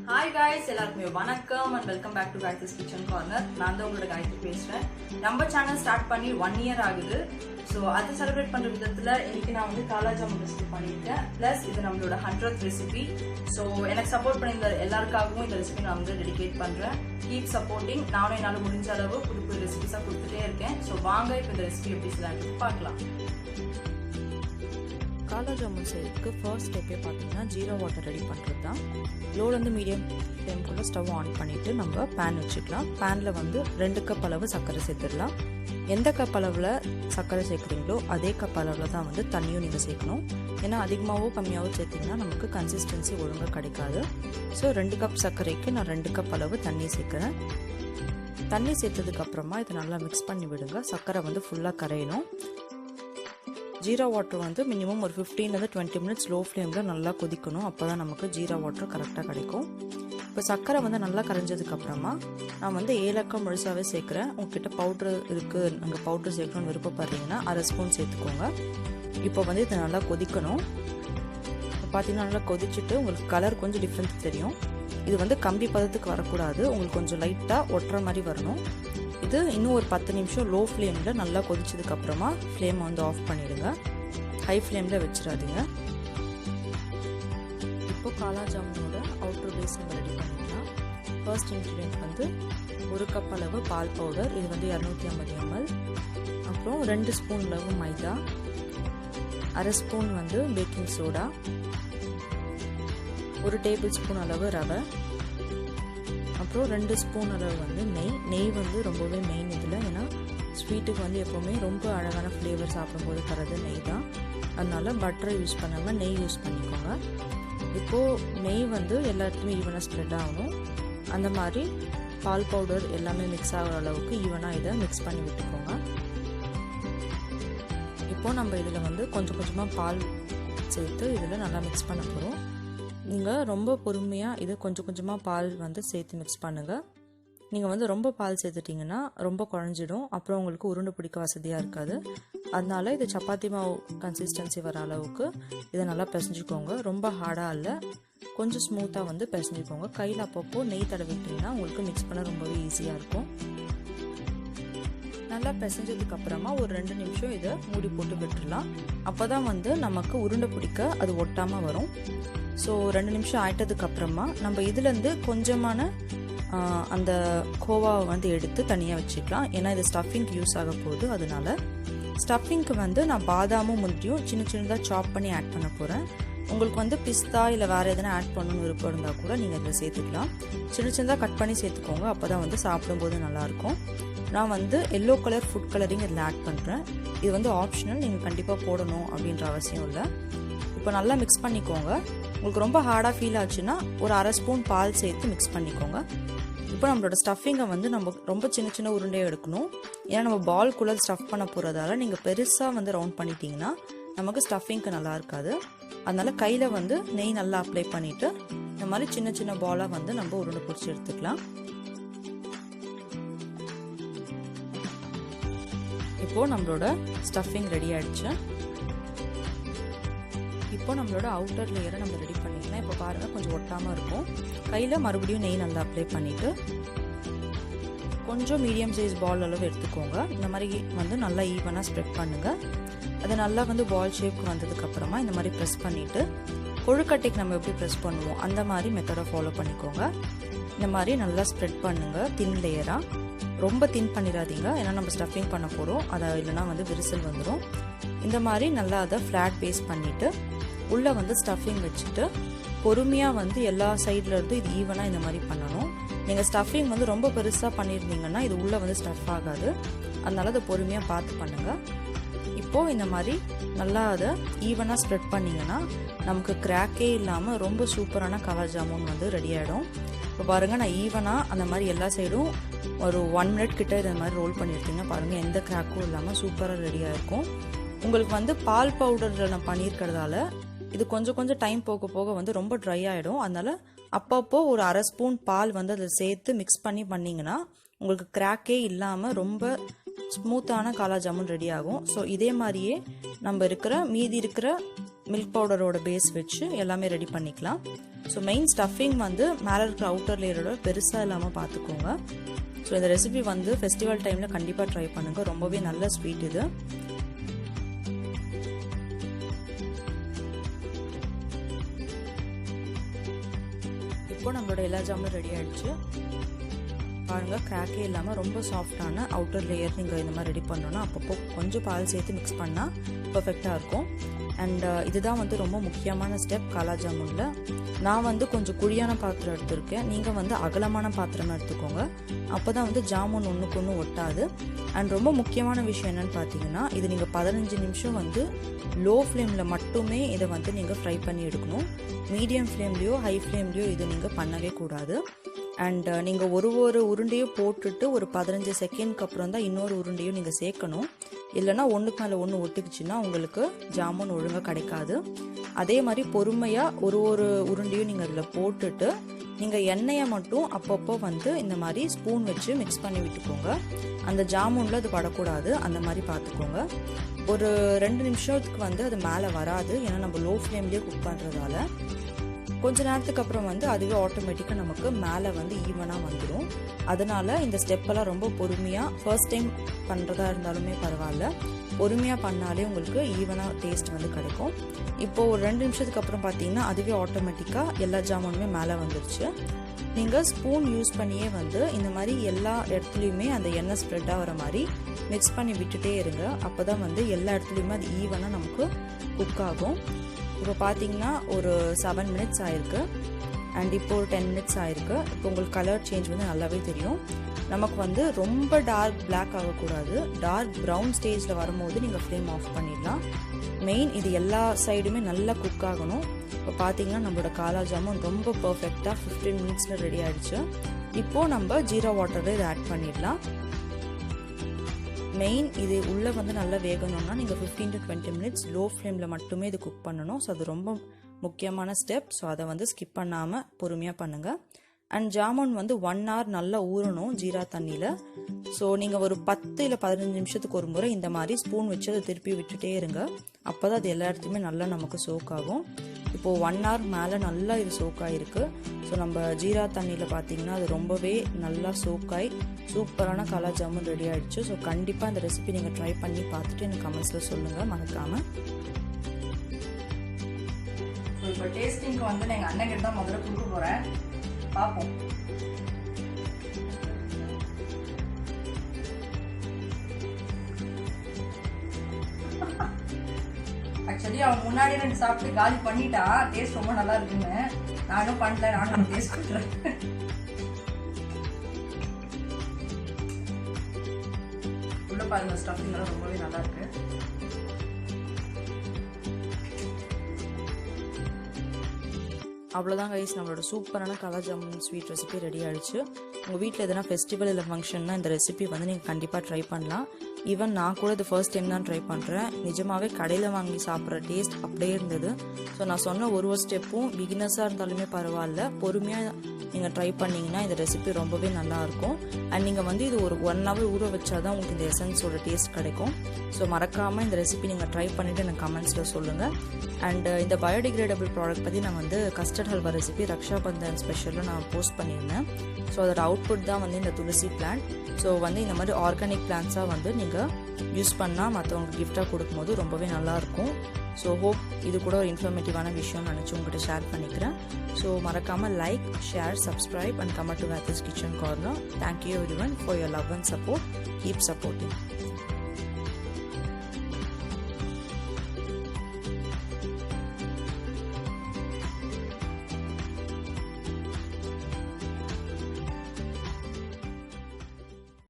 Hi guys, எல்லாருக்குமே வணக்கம் and welcome back to Gai3 KiTcHeN corner. நான் தான் உங்களோட Gai3 பேசுறேன். நம்ம சேனல் ஸ்டார்ட் பண்ணி 1 year ஆகுது. சோ அதை செலிப்ரேட் பண்ற விதத்துல இன்னைக்கு நான் வந்து காலா ஜாமுன் ரெசிபி பண்ணிருக்கேன். பிளஸ் இது நம்மளோட 100th ரெசிபி. சோ எனக்கு சப்போர்ட் பண்ணிருந்த எல்லாருக்காகவும் இந்த ரெசிபி நான் வந்து டெடிகேட் பண்றேன். Keep supporting. நானும் என்னால முடிஞ்ச அளவு புது புது ரெசிபிஸா கொடுத்துட்டே இருக்கேன். சோ வாங்க இப்போ இந்த ரெசிபி எப்படி செய்யலாம்னு பார்க்கலாம். காலா ஜாமுன் செய்யறதுக்கு ஃபர்ஸ்ட் ஸ்டெப்பே பார்த்தீங்கன்னா ஜீரோ வாட்டர் ரெடி பண்ணுறது தான். லோலேருந்து மீடியம் ஃப்ளேம்குள்ளே ஸ்டவ் ஆன் பண்ணிவிட்டு நம்ம பேன் வச்சுக்கலாம். பேனில் வந்து 2 கப் அளவு சர்க்கரை சேர்த்துடலாம். எந்த கப் அளவில் சர்க்கரை சேர்க்குறீங்களோ அதே கப் அளவில் தான் வந்து தண்ணியும் நீங்கள் சேர்க்கணும். ஏன்னா அதிகமாகவோ கம்மியாகவோ சேர்த்திங்கன்னா நமக்கு கன்சிஸ்டன்சி ஒழுங்காக கிடைக்காது. ஸோ 2 கப் சர்க்கரைக்கு நான் 2 கப் அளவு தண்ணி சேர்க்குறேன். தண்ணி சேர்த்ததுக்கப்புறமா இதை நல்லா மிக்ஸ் பண்ணி விடுங்க. சர்க்கரை வந்து ஃபுல்லாக கரையணும். ஜீரா வாட்டர் வந்து மினிமம் ஒரு 15-20 மினிட்ஸ் லோ ஃப்ளேமில் நல்லா கொதிக்கணும். அப்போ தான் நமக்கு ஜீரா வாட்டர் கரெக்டாக கிடைக்கும். இப்போ சர்க்கரை வந்து நல்லா கரைஞ்சதுக்கப்புறமா நான் வந்து ஏலக்காய் முழுசாகவே சேர்க்குறேன். உங்ககிட்ட பவுட்ரு இருக்குது, நாங்கள் பவுட்ரு சேர்க்கணும்னு விருப்பப்படுறீங்கன்னா 1/2 ஸ்பூன் சேர்த்துக்கோங்க. இப்போ வந்து இது நல்லா கொதிக்கணும். பார்த்தீங்கன்னா நல்லா கொதிச்சுட்டு உங்களுக்கு கலர் கொஞ்சம் டிஃப்ரென்ஸ் தெரியும். இது வந்து கம்பி பதத்துக்கு வரக்கூடாது, உங்களுக்கு கொஞ்சம் லைட்டாக ஒட்டுற மாதிரி வரணும். இது இன்னும் ஒரு 10 நிமிஷம் லோ ஃப்ளேமில் நல்லா கொதிச்சதுக்கப்புறமா ஃப்ளேமை வந்து ஆஃப் பண்ணிவிடுங்க. ஹை ஃப்ளேமில் வச்சிடாதீங்க. இப்போ காலா ஜாமுனோட அவுட்டர் பேஸ் நம்ம ரெடி பண்ணிக்கலாம். ஃபர்ஸ்ட் இன்க்ரீடியன்ட் வந்து 1 கப் அளவு பால் பவுடர், இது வந்து 250 ml. அப்புறம் 2 ஸ்பூன் அளவு மைதா, 1/2 ஸ்பூன் வந்து பேக்கிங் சோடா, 1 டேபிள் ஸ்பூன் அளவு ரவை, அப்புறம் 2 ஸ்பூன் அளவு வந்து நெய் வந்து ரொம்பவே மெயின் இதில். ஏன்னா ஸ்வீட்டுக்கு வந்து எப்போவுமே ரொம்ப அழகான ஃப்ளேவர் சாப்பிடும்போது தரது நெய் தான். அதனால பட்டரை யூஸ் பண்ணாமல் நெய் யூஸ் பண்ணிக்கோங்க. இப்போது நெய் வந்து எல்லாத்துக்குமே ஈவனாக ஸ்ப்ரெட் ஆகணும். அந்த மாதிரி பால் பவுடர் எல்லாமே மிக்ஸ் ஆகிற அளவுக்கு ஈவனாக இதை மிக்ஸ் பண்ணி விட்டுக்கோங்க. இப்போது நம்ம இதில் வந்து கொஞ்சம் கொஞ்சமாக பால் சேர்த்து இதில் நல்லா மிக்ஸ் பண்ண போகிறோம். நீங்கள் ரொம்ப பொறுமையாக இதை கொஞ்சம் கொஞ்சமாக பால் வந்து சேர்த்து மிக்ஸ் பண்ணுங்கள். நீங்கள் வந்து ரொம்ப பால் சேர்த்துட்டிங்கன்னா ரொம்ப குழஞ்சிடும், அப்புறம் உங்களுக்கு உருண்டை பிடிக்க வசதியாக இருக்காது. அதனால இது சப்பாத்தி மாவு கன்சிஸ்டன்சி வர அளவுக்கு இதை நல்லா பிசைஞ்சிக்கோங்க. ரொம்ப ஹார்டாக இல்லை, கொஞ்சம் ஸ்மூத்தாக வந்து பிசைஞ்சிக்கோங்க. கையில் அப்பப்போ நெய் தடவிட்டிங்கன்னா உங்களுக்கு மிக்ஸ் பண்ண ரொம்பவே ஈஸியாக இருக்கும். நல்லா பிசைஞ்சதுக்கப்புறமா ஒரு 2 நிமிஷம் இதை மூடி போட்டு விட்டுடலாம். அப்போ தான் வந்து நமக்கு உருண்டை பிடிக்க அது ஒட்டாமல் வரும். ஸோ 2 நிமிஷம் ஆயிட்டதுக்கப்புறமா நம்ம இதுலேருந்து கொஞ்சமான அந்த கோவாவை வந்து எடுத்து தனியாக வச்சுக்கலாம். ஏன்னா இது ஸ்டஃபிங்க்கு யூஸ் ஆக போகுது. அதனால ஸ்டஃபிங்க்கு வந்து நான் பாதாமும் முந்திரியும் சின்ன சின்னதாக சாப் பண்ணி ஆட் பண்ண போகிறேன். உங்களுக்கு வந்து பிஸ்தா இல்லை வேறு எதனா ஆட் பண்ணணும்னு விருப்பம் இருந்தால் கூட நீங்கள் இதில் சேர்த்துக்கலாம். சின்ன சின்னதாக கட் பண்ணி சேர்த்துக்கோங்க, அப்போ தான் வந்து சாப்பிடும்போது நல்லாயிருக்கும். நான் வந்து எல்லோ கலர் ஃபுட் கலரிங் இதில் ஆட் பண்ணுறேன். இது வந்து ஆப்ஷனல், நீங்கள் கண்டிப்பாக போடணும் அப்படின்ற அவசியம் இல்லை. இப்போ நல்லா மிக்ஸ் பண்ணிக்கோங்க. உங்களுக்கு ரொம்ப ஹார்டாக ஃபீல் ஆச்சுன்னா ஒரு 1/2 ஸ்பூன் பால் சேர்த்து மிக்ஸ் பண்ணிக்கோங்க. இப்போ நம்மளோட ஸ்டஃபிங்கை வந்து நம்ம ரொம்ப சின்ன சின்ன உருண்டையாக எடுக்கணும். ஏன்னா நம்ம பால்குள்ளே ஸ்டஃப் பண்ண போகிறதால நீங்கள் பெருசாக வந்து ரவுண்ட் பண்ணிட்டீங்கன்னா நமக்கு ஸ்டஃபிங்க்கு நல்லா இருக்காது. அதனால கையில் வந்து நெய் நல்லா அப்ளை பண்ணிவிட்டு இந்த மாதிரி சின்ன சின்ன பாலாக வந்து நம்ம உருண்டை பிடிச்சி எடுத்துக்கலாம். இப்போது நம்மளோட ஸ்டஃபிங் ரெடி ஆகிடுச்சு. இப்போ நம்மளோட அவுட்டர் லேயரை நம்ம ரெடி பண்ணிக்கலாம். இப்போ பாருங்கள் கொஞ்சம் ஒட்டாமல் இருக்கும். கையில் மறுபடியும் நெய் நல்லா அப்ளை பண்ணிவிட்டு கொஞ்சம் மீடியம் சைஸ் பால் அளவு எடுத்துக்கோங்க. இந்த மாதிரி வந்து நல்லா ஈவனாக ஸ்ப்ரெட் பண்ணுங்கள். அது நல்லா வந்து பால் ஷேப்க்கு வந்ததுக்கப்புறமா இந்த மாதிரி ப்ரெஸ் பண்ணிவிட்டு கொழுக்கட்டைக்கு நம்ம எப்படி ப்ரெஸ் பண்ணுவோம் அந்த மாதிரி மெத்தடை ஃபாலோ பண்ணிக்கோங்க. இந்த மாதிரி நல்லா ஸ்ப்ரெட் பண்ணுங்கள் தின் லேயராக. ரொம்ப தின் பண்ணிடாதீங்க, ஏன்னா நம்ம ஸ்டஃபிங் பண்ண போகிறோம். அதை இல்லைனா வந்து விரிசல் வந்துடும். இந்த மாதிரி நல்லா அதை ஃப்ளாட் பேஸ் பண்ணிவிட்டு உள்ளே வந்து ஸ்டஃபிங் வச்சுட்டு பொறுமையாக வந்து எல்லா சைடில் இருந்து இது ஈவனாக இந்த மாதிரி பண்ணணும். நீங்கள் ஸ்டஃபிங் வந்து ரொம்ப பெருசாக பண்ணியிருந்தீங்கன்னா இது உள்ளே வந்து ஸ்டஃப் ஆகாது. அதனால அதை பொறுமையாக பார்த்து பண்ணுங்கள். இப்போது இந்த மாதிரி நல்லா அதை ஈவனாக ஸ்ப்ரெட் பண்ணிங்கன்னா நமக்கு கிராக்கே இல்லாமல் ரொம்ப சூப்பரான காலா ஜாமுன் வந்து ரெடி ஆகிடும். இப்போ பாருங்கள், நான் ஈவனாக அந்த மாதிரி எல்லா சைடும் ஒரு 1 மினிட் கிட்ட இதை மாதிரி ரோல் பண்ணியிருக்கீங்கன்னா பாருங்கள் எந்த கிராக்கும் இல்லாமல் சூப்பராக ரெடியாக இருக்கும். உங்களுக்கு வந்து பால் பவுடரில் நான் பண்ணியிருக்கிறதால இது கொஞ்சம் கொஞ்சம் டைம் போக போக வந்து ரொம்ப ட்ரை ஆகிடும். அதனால் அப்பப்போ ஒரு 1/2 ஸ்பூன் பால் வந்து அதில் சேர்த்து மிக்ஸ் பண்ணி பண்ணிங்கன்னா உங்களுக்கு கிராக்கே இல்லாமல் ரொம்ப ஸ்மூத்தான காலா ஜாமுன் ரெடி ஆகும். ஸோ இதே மாதிரியே நம்ம மீதி இருக்கிற மில்க் பவுடரோட பேஸ் வச்சு எல்லாமே ரெடி பண்ணிக்கலாம். ஸோ மெயின் ஸ்டஃபிங் வந்து மேலே இருக்கிற அவுட்டர் லேயரோட பெருசாக இல்லாமல் பார்த்துக்கோங்க. ஸோ இந்த ரெசிபி வந்து ஃபெஸ்டிவல் டைமில் கண்டிப்பாக ட்ரை பண்ணுங்கள். ரொம்பவே நல்ல ஸ்வீட் இது. இப்போ நம்மளோட எல்லா ஜாமும் ரெடி ஆகிடுச்சு. பாருங்கள், கிராக்கே இல்லாமல் ரொம்ப சாஃப்டான அவுட்டர் லேயர் நீங்கள் இந்த மாதிரி ரெடி பண்ணோன்னா அப்பப்போ கொஞ்சம் பால் சேர்த்து மிக்ஸ் பண்ணால் பர்ஃபெக்டாக இருக்கும். அண்ட் இதுதான் வந்து ரொம்ப முக்கியமான ஸ்டெப் காலா ஜாமுனில். நான் வந்து கொஞ்சம் குழியான பாத்திரம் எடுத்திருக்கேன். நீங்கள் வந்து அகலமான பாத்திரம் எடுத்துக்கோங்க. அப்போ தான் வந்து ஜாமுன் ஒன்றுக்கு ஒன்று ஒட்டாது. அண்ட் ரொம்ப முக்கியமான விஷயம் என்னென்னு பார்த்தீங்கன்னா, இது நீங்கள் 15 நிமிஷம் வந்து லோ ஃப்ளேமில் மட்டுமே இதை வந்து நீங்கள் ஃப்ரை பண்ணி எடுக்கணும். மீடியம் ஃப்ளேம்லேயோ ஹை ஃப்ளேம்லேயோ இது நீங்கள் பண்ணவே கூடாது. அண்ட் நீங்கள் ஒரு உருண்டையும் போட்டுட்டு ஒரு 15 செகண்ட்க்கு அப்புறம் தான் இன்னொரு உருண்டையும் நீங்கள் சேர்க்கணும். இல்லைனா ஒன்றுக்கு மேலே ஒன்று ஒட்டிக்குச்சுன்னா உங்களுக்கு ஜாமுன் ஒழுங்காக கிடைக்காது. அதே மாதிரி பொறுமையாக ஒரு உருண்டையும் நீங்கள் அதில் போட்டுட்டு நீங்கள் எண்ணெயை மட்டும் அப்பப்போ வந்து இந்த மாதிரி ஸ்பூன் வச்சு மிக்ஸ் பண்ணி விட்டுக்கோங்க. அந்த ஜாமுனில் அது படக்கூடாது, அந்த மாதிரி பார்த்துக்கோங்க. ஒரு 2 நிமிஷத்துக்கு வந்து அது மேலே வராது, ஏன்னா நம்ம லோ ஃப்ளேம்லேயே குக் பண்ணுறதால. கொஞ்ச நேரத்துக்கு அப்புறம் வந்து அதுவே ஆட்டோமேட்டிக்காக நமக்கு மேலே வந்து ஈவனாக வந்துடும். அதனால இந்த ஸ்டெப்பெல்லாம் ரொம்ப பொறுமையாக, ஃபர்ஸ்ட் டைம் பண்ணுறதா இருந்தாலுமே பரவாயில்ல, பொறுமையாக பண்ணாலே உங்களுக்கு ஈவனாக டேஸ்ட் வந்து கிடைக்கும். இப்போது ஒரு 2 நிமிஷத்துக்கு அப்புறம் பார்த்தீங்கன்னா அதுவே ஆட்டோமேட்டிக்காக எல்லா ஜாமுனுமே மேலே வந்துருச்சு. நீங்கள் ஸ்பூன் யூஸ் பண்ணியே வந்து இந்த மாதிரி எல்லா இடத்துலையுமே அந்த எண்ணெய் ஸ்ப்ரெட் ஆகிற மாதிரி மிக்ஸ் பண்ணி விட்டுட்டே இருங்க. அப்போ தான் வந்து எல்லா இடத்துலையுமே அது ஈவனாக நமக்கு குக் ஆகும். இப்போ பார்த்தீங்கன்னா ஒரு 7 மினிட்ஸ் ஆயிருக்கு. அண்ட் இப்போ ஒரு 10 மினிட்ஸ் ஆயிருக்கு. இப்போ உங்களுக்கு கலர் சேஞ்ச் வந்து நல்லாவே தெரியும். நமக்கு வந்து ரொம்ப டார்க் பிளாக் ஆகக்கூடாது. டார்க் ப்ரௌன் ஸ்டேஜில் வரும்போது நீங்கள் ஃப்ளேம் ஆஃப் பண்ணிடலாம். மெயின் இது எல்லா சைடுமே நல்லா குக் ஆகணும். இப்போ பார்த்தீங்கன்னா நம்மளோட காலா ஜாமுன் ரொம்ப பர்ஃபெக்டாக 15 மினிட்ஸில் ரெடி ஆகிடுச்சு. இப்போது நம்ம ஜீரா வாட்டரில் இதை ஆட் பண்ணிடலாம். மெயின் இது உள்ளே வந்து நல்லா வேகணும்னா நீங்கள் 15 to 20 மினிட்ஸ் லோ ஃப்ளேமில் மட்டுமே இது குக் பண்ணணும். ஸோ அது ரொம்ப முக்கியமான ஸ்டெப். ஸோ அதை வந்து ஸ்கிப் பண்ணாமல் பொறுமையாக பண்ணுங்கள். அண்ட் ஜாமுன் வந்து 1 hour நல்லா ஊறணும் ஜீரா தண்ணியில். ஸோ நீங்கள் ஒரு 10 இல்லை 15 நிமிஷத்துக்கு ஒரு முறை இந்த மாதிரி ஸ்பூன் வச்சு அதை திருப்பி விட்டுட்டே இருங்க. அப்போ தான் அது எல்லா இடத்துலையுமே நல்லா நமக்கு சோக் ஆகும். இப்போது 1 hour மேலே நல்லா இது சோக்காயிருக்கு. ஸோ நம்ம ஜீரா தண்ணியில் பார்த்தீங்கன்னா அது ரொம்பவே நல்லா சோக்காய் சூப்பரான காலா ஜாமுன் ரெடி ஆகிடுச்சு. ஸோ கண்டிப்பாக இந்த ரெசிபி நீங்கள் ட்ரை பண்ணி பார்த்துட்டு எனக்கு கமெண்ட்ஸில் சொல்லுங்கள் மறக்காமல். ஸோ இப்போ டேஸ்டிங்க்கு வந்து நான் எங்கள் அண்ணன் கிட்ட தான் முதல்ல கொடுக்க போகிறேன். பார்ப்போம். ஆக்சுவலி அவன் முன்னாடி 2 சாப்பிட்டு காலி பண்ணிட்டா. டேஸ்ட் ரொம்ப நல்லா இருக்குன்னு. நானும் பண்ணல, நானும் டேஸ்ட் பண்ணுறேன். உள்ள பாருங்க, ஸ்டஃபிங் எல்லாம் ரொம்பவே நல்லா இருக்கு. அவ்வளோதான் கைஸ், நம்மளோட சூப்பரான காலா ஜாமுன் ஸ்வீட் ரெசிபி ரெடி ஆகிடுச்சு. உங்கள் வீட்டில் எதனா ஃபெஸ்டிவல் இல்லை ஃபங்க்ஷன்னா இந்த ரெசிபி வந்து நீங்கள் கண்டிப்பாக ட்ரை பண்ணலாம். ஈவன் நான் கூட இது ஃபர்ஸ்ட் டைம் தான் ட்ரை பண்ணுறேன். நிஜமாகவே கடையில் வாங்கி சாப்பிட்ற டேஸ்ட் அப்படியே இருந்தது. ஸோ நான் சொன்ன ஒரு ஸ்டெப்பும் பிகினர்ஸாக இருந்தாலுமே பரவாயில்ல, பொறுமையாக நீங்கள் ட்ரை பண்ணிங்கன்னா இந்த ரெசிபி ரொம்பவே நல்லாயிருக்கும். அண்ட் நீங்கள் வந்து இது ஒரு 1 hour ஊற வச்சா தான் உங்களுக்கு இந்த எசன்ஸோட டேஸ்ட் கிடைக்கும். ஸோ மறக்காமல் இந்த ரெசிபி நீங்கள் ட்ரை பண்ணிவிட்டு எனக்கு கமெண்ட்ஸில் சொல்லுங்கள். அண்ட் இந்த பயோடிகிரேடபிள் ப்ராடக்ட் பற்றி நான் வந்து கஸ்டர்ட் ஹல்வா ரெசிபி ரக்ஷா பந்தன் ஸ்பெஷலில் நான் போஸ்ட் பண்ணியிருந்தேன். ஸோ அதோட அவுட்புட் தான் வந்து இந்த துளசி பிளான்ட். ஸோ வந்து இந்த மாதிரி ஆர்கானிக் பிளான்ட்ஸாக வந்து நீங்கள் யூஸ் பண்ணால் மற்றவங்களுக்கு கிஃப்டாக கொடுக்கும்போது ரொம்பவே நல்லாயிருக்கும். ஸோ ஹோப் இது கூட ஒரு இன்ஃபர்மேட்டிவான விஷயம் நினச்சி உங்கள்கிட்ட ஷேர் பண்ணிக்கிறேன். ஸோ மறக்காமல் like, share, subscribe and comment to Gai3 KiTcHeN Corner. Thank you everyone for your love and support. Keep supporting.